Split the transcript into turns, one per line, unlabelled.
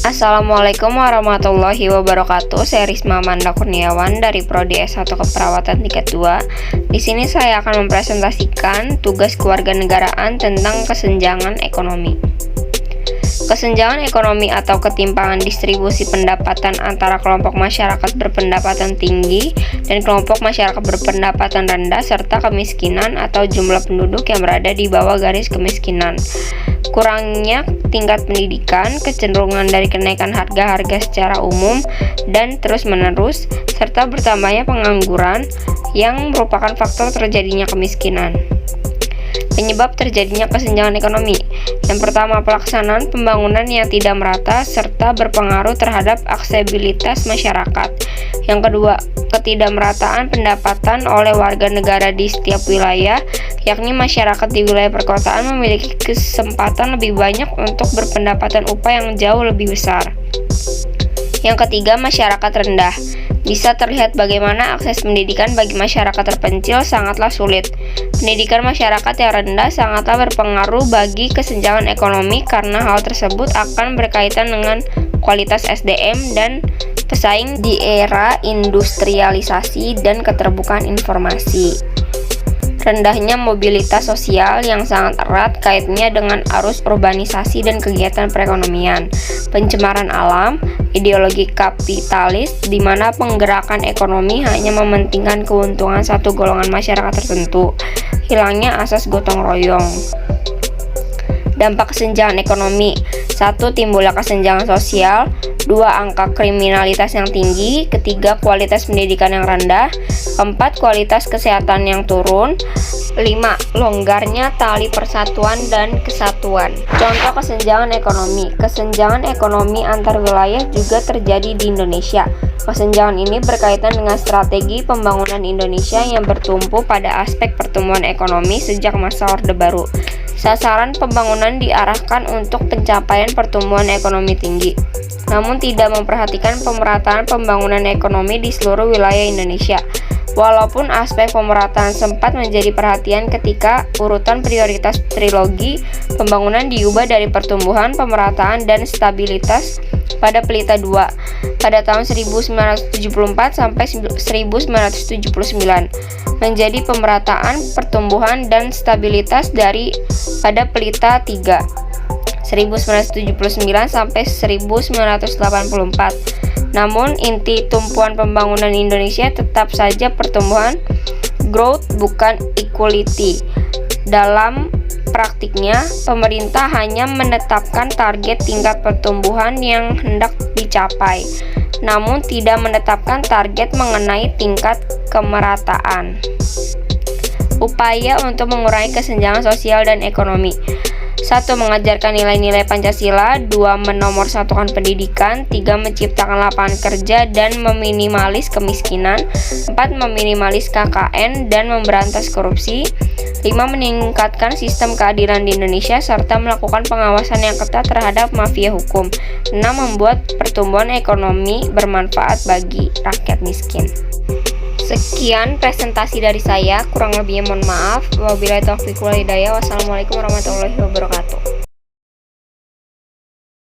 Assalamualaikum warahmatullahi wabarakatuh. Saya Risma Amanda Kurniawan dari Prodi S1 Keperawatan tingkat 2. Di sini saya akan mempresentasikan tugas kewarganegaraan tentang kesenjangan ekonomi. Kesenjangan ekonomi atau ketimpangan distribusi pendapatan antara kelompok masyarakat berpendapatan tinggi dan kelompok masyarakat berpendapatan rendah serta kemiskinan atau jumlah penduduk yang berada di bawah garis kemiskinan. Kurangnya tingkat pendidikan, kecenderungan dari kenaikan harga-harga secara umum dan terus-menerus, serta bertambahnya pengangguran yang merupakan faktor terjadinya kemiskinan. Penyebab terjadinya kesenjangan ekonomi. Yang pertama, pelaksanaan pembangunan yang tidak merata serta berpengaruh terhadap aksesibilitas masyarakat. Yang kedua, ketidakmerataan pendapatan oleh warga negara di setiap wilayah, yakni masyarakat di wilayah perkotaan memiliki kesempatan lebih banyak untuk berpendapatan upah yang jauh lebih besar. Yang ketiga, masyarakat rendah. Bisa terlihat bagaimana akses pendidikan bagi masyarakat terpencil sangatlah sulit. Pendidikan masyarakat yang rendah sangatlah berpengaruh bagi kesenjangan ekonomi karena hal tersebut akan berkaitan dengan kualitas SDM dan pesaing di era industrialisasi dan keterbukaan informasi. Rendahnya mobilitas sosial yang sangat erat kaitannya dengan arus urbanisasi dan kegiatan perekonomian, pencemaran alam, ideologi kapitalis di mana penggerakan ekonomi hanya mementingkan keuntungan satu golongan masyarakat tertentu, hilangnya asas gotong royong. Dampak kesenjangan ekonomi. 1. Timbulnya kesenjangan sosial. 2. Angka kriminalitas yang tinggi. 3. Kualitas pendidikan yang rendah. 4. Kualitas kesehatan yang turun. 5. Longgarnya tali persatuan dan kesatuan. Contoh kesenjangan ekonomi. Kesenjangan ekonomi antar wilayah juga terjadi di Indonesia. Kesenjangan ini berkaitan dengan strategi pembangunan Indonesia yang bertumpu pada aspek pertumbuhan ekonomi sejak masa Orde Baru. Sasaran pembangunan diarahkan untuk pencapaian pertumbuhan ekonomi tinggi, namun tidak memperhatikan pemerataan pembangunan ekonomi di seluruh wilayah Indonesia. Walaupun aspek pemerataan sempat menjadi perhatian ketika urutan prioritas trilogi pembangunan diubah dari pertumbuhan, pemerataan, dan stabilitas pada Pelita II pada tahun 1974 sampai 1979 menjadi pemerataan, pertumbuhan, dan stabilitas dari pada Pelita III 1979 sampai 1984. Namun, inti tumpuan pembangunan Indonesia tetap saja pertumbuhan, growth bukan equality. Dalam praktiknya, pemerintah hanya menetapkan target tingkat pertumbuhan yang hendak dicapai, namun tidak menetapkan target mengenai tingkat kemerataan. Upaya untuk mengurangi kesenjangan sosial dan ekonomi. 1. Mengajarkan nilai-nilai Pancasila. 2. Menomorsatukan pendidikan. 3. Menciptakan lapangan kerja dan meminimalis kemiskinan. 4. Meminimalis KKN dan memberantas korupsi. 5. Meningkatkan sistem keadilan di Indonesia serta melakukan pengawasan yang ketat terhadap mafia hukum. 6. Membuat pertumbuhan ekonomi bermanfaat bagi rakyat miskin. Sekian presentasi dari saya, kurang lebihnya mohon maaf. Wabillahi taufiq wal hidayah. Wassalamualaikum warahmatullahi wabarakatuh.